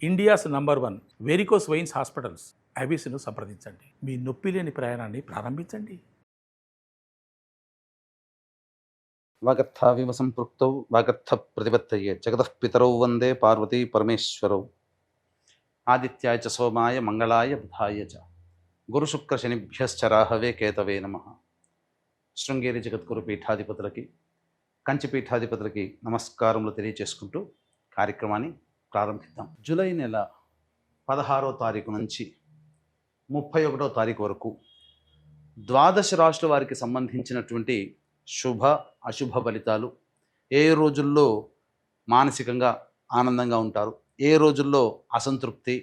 India's number 1 varicose veins hospitals ఐబీసీను సంప్రదించండి. మీ నొప్పి లేని ప్రయాణాన్ని ప్రారంభించండి. వాగర్థావివ సంపృక్తౌ వాగర్థ ప్రతిపత్తయే జగతః పితరౌ వందే పార్వతీ పరమేశ్వరౌ. ఆదిత్యాయ చ సోమాయ మంగళాయ బుధాయ చ గురుశుక్ర శనిభ్యశ్చ రాహవే కేతవే నమః. శృంగేరి జగద్గురు పీఠాధిపతులకి, కంచి పీఠాధిపతులకి నమస్కారములు తెలియచేసుకుంటూ కార్యక్రమాన్ని ప్రారంభిద్దాం. జూలై నెల 16వ తారీఖు నుంచి 31వ తారీఖు వరకు ద్వాదశ రాశుల వారికి సంబంధించినటువంటి శుభ అశుభ ఫలితాలు, ఏ రోజుల్లో మానసికంగా ఆనందంగా ఉంటారు, ఏ రోజుల్లో అసంతృప్తి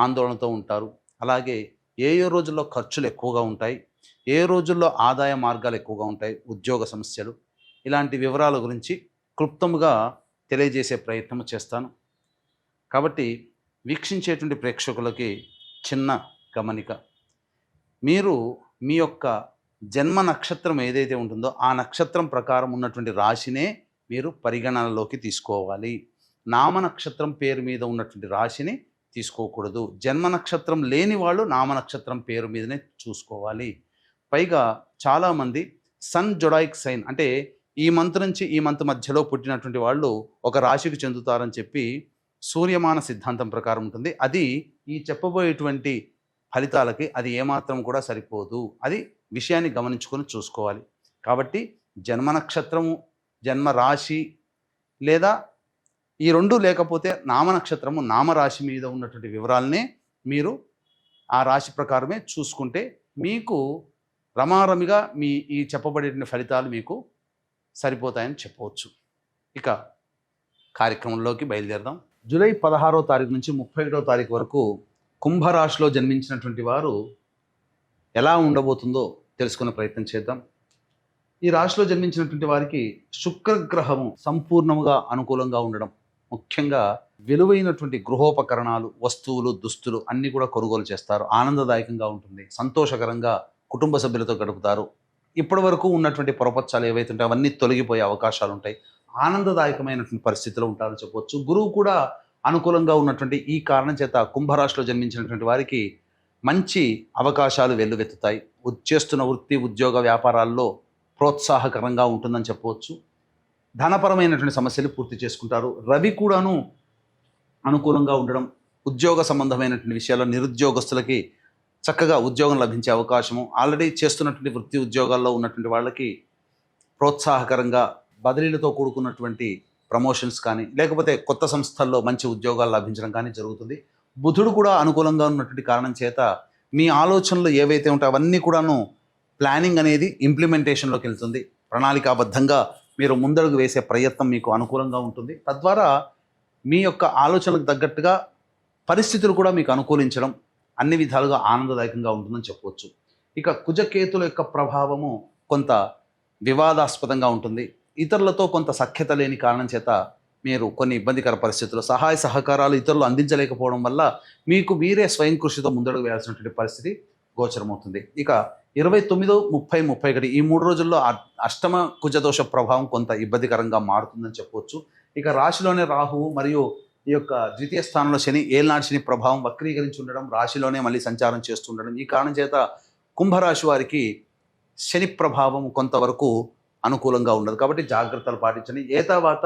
ఆందోళనతో ఉంటారు, అలాగే ఏ రోజుల్లో ఖర్చులు ఎక్కువగా ఉంటాయి, ఏ రోజుల్లో ఆదాయ మార్గాలు ఎక్కువగా ఉంటాయి, ఉద్యోగ సమస్యలు, ఇలాంటి వివరాల గురించి క్లుప్తంగా తెలియజేసే ప్రయత్నం చేస్తాను. కాబట్టి వీక్షించేటువంటి ప్రేక్షకులకి చిన్న గమనిక, మీరు మీ యొక్క జన్మ నక్షత్రం ఏదైతే ఉంటుందో ఆ నక్షత్రం ప్రకారం ఉన్నటువంటి రాశినే మీరు పరిగణనలోకి తీసుకోవాలి. నామ నక్షత్రం పేరు మీద ఉన్నటువంటి రాశిని తీసుకోకూడదు. జన్మ నక్షత్రం లేని వాళ్ళు నామ నక్షత్రం పేరు మీదనే చూసుకోవాలి. పైగా చాలామంది సన్ జొడాయిక్ సైన్ అంటే ఈ మంత్ నుంచి ఈ మంత్ మధ్యలో పుట్టినటువంటి వాళ్ళు ఒక రాశికి చెందుతారని చెప్పి సూర్యమాన సిద్ధాంతం ప్రకారం ఉంటుంది. అది ఈ చెప్పబోయేటువంటి ఫలితాలకి అది ఏమాత్రం కూడా సరిపోదు. అది విషయాన్ని గమనించుకొని చూసుకోవాలి. కాబట్టి జన్మ నక్షత్రము, జన్మ రాశి లేదా ఈ రెండు లేకపోతే నామ నక్షత్రము, నామరాశి మీద ఉన్నటువంటి వివరాలనే మీరు ఆ రాశి ప్రకారమే చూసుకుంటే మీకు రమారమిగా మీ ఈ చెప్పబడేటువంటి ఫలితాలు మీకు సరిపోతాయని చెప్పవచ్చు. ఇక కార్యక్రమంలోకి బయలుదేరదాం. జూలై 16వ తారీఖు నుంచి 31వ తారీఖు వరకు కుంభరాశిలో జన్మించినటువంటి వారు ఎలా ఉండబోతుందో తెలుసుకునే ప్రయత్నం చేద్దాం. ఈ రాశిలో జన్మించినటువంటి వారికి శుక్రగ్రహము సంపూర్ణముగా అనుకూలంగా ఉండడం, ముఖ్యంగా విలువైనటువంటి గృహోపకరణాలు, వస్తువులు, దుస్తులు అన్నీ కూడా కొనుగోలు చేస్తారు. ఆనందదాయకంగా ఉంటుంది, సంతోషకరంగా కుటుంబ సభ్యులతో గడుపుతారు. ఇప్పటి వరకు ఉన్నటువంటి పొరపచ్చాలు ఏవైతే ఉంటాయో అవన్నీ తొలగిపోయే అవకాశాలు ఉంటాయి. ఆనందదాయకమైనటువంటి పరిస్థితిలో ఉంటారని చెప్పవచ్చు. గురువు కూడా అనుకూలంగా ఉన్నటువంటి ఈ కారణం చేత కుంభరాశిలో జన్మించినటువంటి వారికి మంచి అవకాశాలు వెల్లువెత్తుతాయి. చేస్తున్న వృత్తి, ఉద్యోగ, వ్యాపారాల్లో ప్రోత్సాహకరంగా ఉంటుందని చెప్పవచ్చు. ధనపరమైనటువంటి సమస్యలు పూర్తి చేసుకుంటారు. రవి కూడాను అనుకూలంగా ఉండడం, ఉద్యోగ సంబంధమైనటువంటి విషయాల్లో నిరుద్యోగస్తులకి చక్కగా ఉద్యోగం లభించే అవకాశము, ఆల్రెడీ చేస్తున్నటువంటి వృత్తి ఉద్యోగాల్లో ఉన్నటువంటి వాళ్ళకి ప్రోత్సాహకరంగా బదిలీలతో కూడుకున్నటువంటి ప్రమోషన్స్ కానీ లేకపోతే కొత్త సంస్థల్లో మంచి ఉద్యోగాలు లభించడం కానీ జరుగుతుంది. బుధుడు కూడా అనుకూలంగా ఉన్నటువంటి కారణం చేత మీ ఆలోచనలు ఏవైతే ఉంటాయో అవన్నీ కూడాను ప్లానింగ్ అనేది ఇంప్లిమెంటేషన్లోకి వెళ్తుంది. ప్రణాళికాబద్ధంగా మీరు ముందడుగు వేసే ప్రయత్నం మీకు అనుకూలంగా ఉంటుంది. తద్వారా మీ యొక్క ఆలోచనలకు తగ్గట్టుగా పరిస్థితులు కూడా మీకు అనుకూలించడం అన్ని విధాలుగా ఆనందదాయకంగా ఉంటుందని చెప్పవచ్చు. ఇక కుజకేతుల యొక్క ప్రభావము కొంత వివాదాస్పదంగా ఉంటుంది. ఇతరులతో కొంత సఖ్యత లేని కారణం చేత మీరు కొన్ని ఇబ్బందికర పరిస్థితులు, సహాయ సహకారాలు ఇతరులు అందించలేకపోవడం వల్ల మీకు మీరే స్వయం కృషితో ముందడుగు వేయాల్సినటువంటి పరిస్థితి గోచరమవుతుంది. ఇక 29, 30, 31 ఈ 3 రోజుల్లో అష్టమ కుజదోష ప్రభావం కొంత ఇబ్బందికరంగా మారుతుందని చెప్పవచ్చు. ఇక రాశిలోనే రాహువు మరియు ఈ యొక్క ద్వితీయ స్థానంలో శని, ఏళ్ళనాటి శని ప్రభావం వక్రీకరించి ఉండడం, రాశిలోనే మళ్ళీ సంచారం చేస్తుండడం, ఈ కారణం చేత కుంభరాశి వారికి శని ప్రభావం కొంతవరకు అనుకూలంగా ఉండదు. కాబట్టి జాగ్రత్తలు పాటించండి. తర్వాత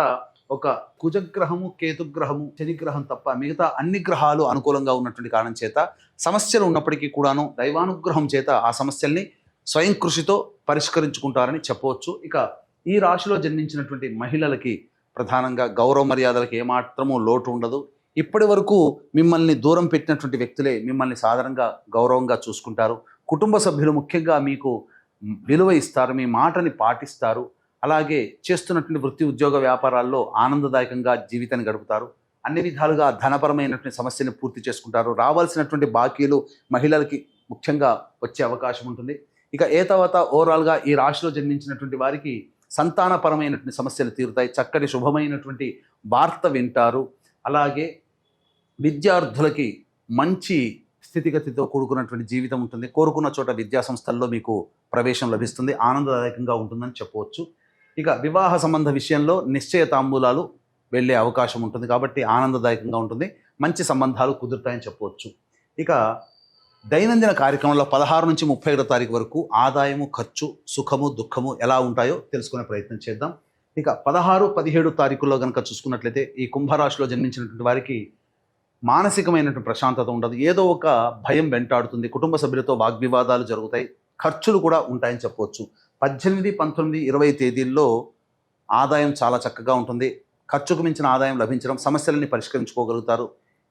ఒక కుజగ్రహము, కేతుగ్రహము, శనిగ్రహం తప్ప మిగతా అన్ని గ్రహాలు అనుకూలంగా ఉన్నటువంటి కారణం చేత సమస్యలు ఉన్నప్పటికీ కూడాను దైవానుగ్రహం చేత ఆ సమస్యల్ని స్వయం కృషితో పరిష్కరించుకుంటారని చెప్పవచ్చు. ఇక ఈ రాశిలో జన్మించినటువంటి మహిళలకి ప్రధానంగా గౌరవ మర్యాదలకు ఏమాత్రము లోటు ఉండదు. ఇప్పటి వరకు మిమ్మల్ని దూరం పెట్టినటువంటి వ్యక్తులే మిమ్మల్ని సాధారణంగా గౌరవంగా చూసుకుంటారు. కుటుంబ సభ్యులు ముఖ్యంగా మీకు విలువ ఇస్తారు, మీ మాటని పాటిస్తారు. అలాగే చేస్తున్నటువంటి వృత్తి ఉద్యోగ వ్యాపారాల్లో ఆనందదాయకంగా జీవితాన్ని గడుపుతారు. అన్ని విధాలుగా ధనపరమైనటువంటి సమస్యని పూర్తి చేసుకుంటారు. రావాల్సినటువంటి బాకీలు మహిళలకి ముఖ్యంగా వచ్చే అవకాశం ఉంటుంది. ఇక తర్వాత ఓవరాల్గా ఈ రాశిలో జన్మించినటువంటి వారికి సంతానపరమైనటువంటి సమస్యలు తీరుతాయి. చక్కటి శుభమైనటువంటి వార్త వింటారు. అలాగే విద్యార్థులకి మంచి స్థితిగతితో కూడుకున్నటువంటి జీవితం ఉంటుంది. కోరుకున్న చోట విద్యా సంస్థల్లో మీకు ప్రవేశం లభిస్తుంది. ఆనందదాయకంగా ఉంటుందని చెప్పవచ్చు. ఇక వివాహ సంబంధ విషయంలో నిశ్చయ తాంబూలాలు వెళ్ళే అవకాశం ఉంటుంది. కాబట్టి ఆనందదాయకంగా ఉంటుంది. మంచి సంబంధాలు కుదురుతాయని చెప్పవచ్చు. ఇక దైనందిన కార్యక్రమంలో 16 నుంచి 31 తారీఖు వరకు ఆదాయము, ఖర్చు, సుఖము, దుఃఖము ఎలా ఉంటాయో తెలుసుకునే ప్రయత్నం చేద్దాం. ఇక 16, 17 తారీఖుల్లో కనుక చూసుకున్నట్లయితే ఈ కుంభరాశిలో జన్మించినటువంటి వారికి మానసికమైనటువంటి ప్రశాంతత ఉండదు. ఏదో ఒక భయం వెంటాడుతుంది. కుటుంబ సభ్యులతో వాగ్వివాదాలు జరుగుతాయి. ఖర్చులు కూడా ఉంటాయని చెప్పవచ్చు. 18, 19, 20 తేదీల్లో ఆదాయం చాలా చక్కగా ఉంటుంది. ఖర్చుకు మించిన ఆదాయం లభించడం, సమస్యలని పరిష్కరించుకోగలుగుతారు.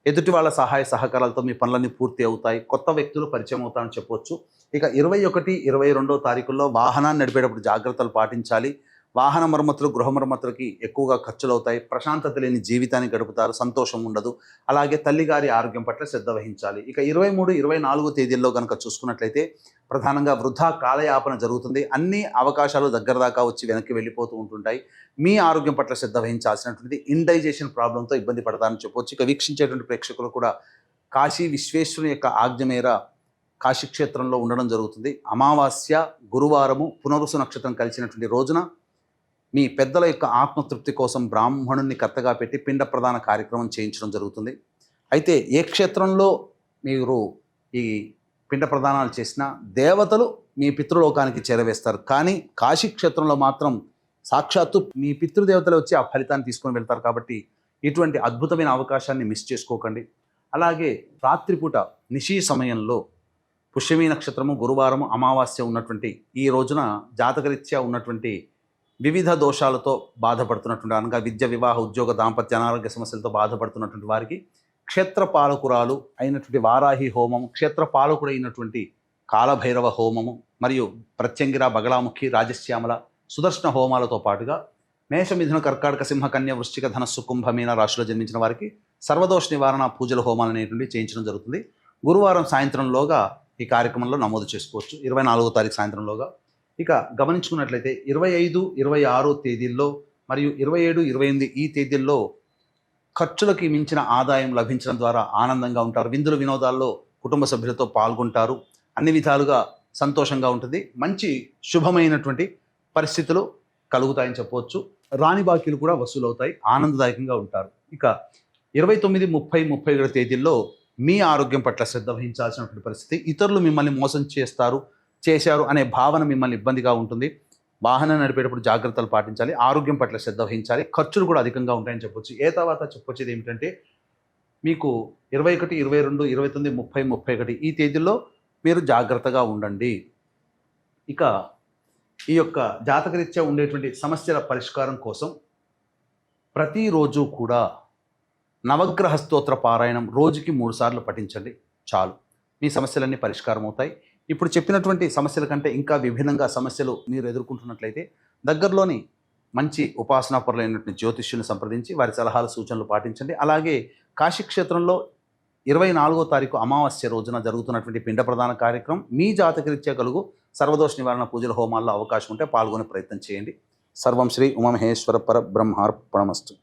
ఎదుటి వాళ్ళ సహాయ సహకారాలతో మీ పనులన్నీ పూర్తి అవుతాయి. కొత్త వ్యక్తులు పరిచయం అవుతారని చెప్పవచ్చు. ఇక 21, 22 తారీఖుల్లో వాహనాన్ని నడిపేటప్పుడు జాగ్రత్తలు పాటించాలి. వాహన మరమ్మతులు, గృహ మరమ్మతులకి ఎక్కువగా ఖర్చులు అవుతాయి. ప్రశాంతత లేని జీవితాన్ని గడుపుతారు. సంతోషం ఉండదు. అలాగే తల్లిగారి ఆరోగ్యం పట్ల శ్రద్ధ వహించాలి. ఇక 23, 24 తేదీల్లో కనుక చూసుకున్నట్లయితే ప్రధానంగా వృధా కాలయాపన జరుగుతుంది. అన్ని అవకాశాలు దగ్గర దాకా వచ్చి వెనక్కి వెళ్ళిపోతూ ఉంటుంటాయి. మీ ఆరోగ్యం పట్ల శ్రద్ధ వహించాల్సినటువంటి ఇండైజేషన్ ప్రాబ్లంతో ఇబ్బంది పడతారని చెప్పవచ్చు. ఇక వీక్షించేటువంటి ప్రేక్షకులు కూడా కాశీ విశ్వేశ్వరుని యొక్క ఆజ్ఞ మేర కాశీక్షేత్రంలో ఉండడం జరుగుతుంది. అమావాస్య, గురువారము, పునరుసు నక్షత్రం కలిసినటువంటి రోజున మీ పెద్దల యొక్క ఆత్మతృప్తి కోసం బ్రాహ్మణుని కర్తగా పెట్టి పిండ ప్రదాన కార్యక్రమం చేయించడం జరుగుతుంది. అయితే ఏ క్షేత్రంలో మీరు ఈ పిండ ప్రదానాలు చేసినా దేవతలు మీ పితృలోకానికి చేరవేస్తారు. కానీ కాశీ క్షేత్రంలో మాత్రం సాక్షాత్తు మీ పితృదేవతలు వచ్చి ఆ ఫలితాన్ని తీసుకొని వెళ్తారు. కాబట్టి ఇటువంటి అద్భుతమైన అవకాశాన్ని మిస్ చేసుకోకండి. అలాగే రాత్రిపూట నిశీ సమయంలో పుష్యమీ నక్షత్రము, గురువారము, అమావాస్య ఉన్నటువంటి ఈ రోజున జాతకరీత్యా ఉన్నటువంటి వివిధ దోషాలతో బాధపడుతున్నటువంటి, అనగా విద్య, వివాహ, ఉద్యోగ, దాంపత్య, అనారోగ్య సమస్యలతో బాధపడుతున్నటువంటి వారికి క్షేత్రపాలకురాలు అయినటువంటి వారాహి హోమము, క్షేత్రపాలకుడు అయినటువంటి కాలభైరవ హోమము మరియు ప్రత్యంగిర, బగళాముఖి, రాజశ్యామల, సుదర్శన హోమాలతో పాటుగా మేష, మిథున, కర్కాటక, సింహ, కన్య, వృశ్చిక, ధనస్సు, కుంభ, మీన రాశిలో జన్మించిన వారికి సర్వదోష నివారణ పూజల హోమాలు అనేటువంటివి చేయించడం జరుగుతుంది. గురువారం సాయంత్రంలోగా ఈ కార్యక్రమంలో నమోదు చేసుకోవచ్చు. 24వ తారీఖు సాయంత్రంలోగా. ఇక గమనించుకున్నట్లయితే 25, 26 తేదీల్లో మరియు 27, 28 ఈ తేదీల్లో ఖర్చులకి మించిన ఆదాయం లభించడం ద్వారా ఆనందంగా ఉంటారు. విందులు, వినోదాల్లో కుటుంబ సభ్యులతో పాల్గొంటారు. అన్ని విధాలుగా సంతోషంగా ఉంటుంది. మంచి శుభమైనటువంటి పరిస్థితులు కలుగుతాయని చెప్పవచ్చు. రాని బాకీలు కూడా వసూలవుతాయి. ఆనందదాయకంగా ఉంటారు. ఇక 29, 30, 31 తేదీల్లో మీ ఆరోగ్యం పట్ల శ్రద్ధ వహించాల్సినటువంటి పరిస్థితి. ఇతరులు మిమ్మల్ని మోసం చేశారు అనే భావన మిమ్మల్ని ఇబ్బందిగా ఉంటుంది. వాహనం నడిపేటప్పుడు జాగ్రత్తలు పాటించాలి. ఆరోగ్యం పట్ల శ్రద్ధ వహించాలి. ఖర్చులు కూడా అధికంగా ఉంటాయని చెప్పొచ్చు. తర్వాత చెప్పొచ్చేది ఏమిటంటే మీకు 21, 22, 29, 30, 31 ఈ తేదీల్లో మీరు జాగ్రత్తగా ఉండండి. ఇక ఈ యొక్క జాతకరీత్యా ఉండేటువంటి సమస్యల పరిష్కారం కోసం ప్రతిరోజు కూడా నవగ్రహ స్తోత్ర పారాయణం రోజుకి 3 సార్లు పఠించండి. చాలు, మీ సమస్యలన్నీ పరిష్కారం అవుతాయి. ఇప్పుడు చెప్పినటువంటి సమస్యల కంటే ఇంకా విభిన్నంగా సమస్యలు మీరు ఎదుర్కొంటున్నట్లయితే దగ్గరలోని మంచి ఉపాసనాపరులైనటువంటి జ్యోతిష్యులను సంప్రదించి వారి సలహాలు, సూచనలు పాటించండి. అలాగే కాశీక్షేత్రంలో 24వ తారీఖు అమావాస్య రోజున జరుగుతున్నటువంటి పిండ ప్రదాన కార్యక్రమం మీ జాతకరీత్యా కలుగు సర్వదోష నివారణ పూజల హోమాల్లో అవకాశం ఉంటే పాల్గొనే ప్రయత్నం చేయండి. సర్వం శ్రీ ఉమామహేశ్వర పరబ్రహ్మార్పణమస్తు.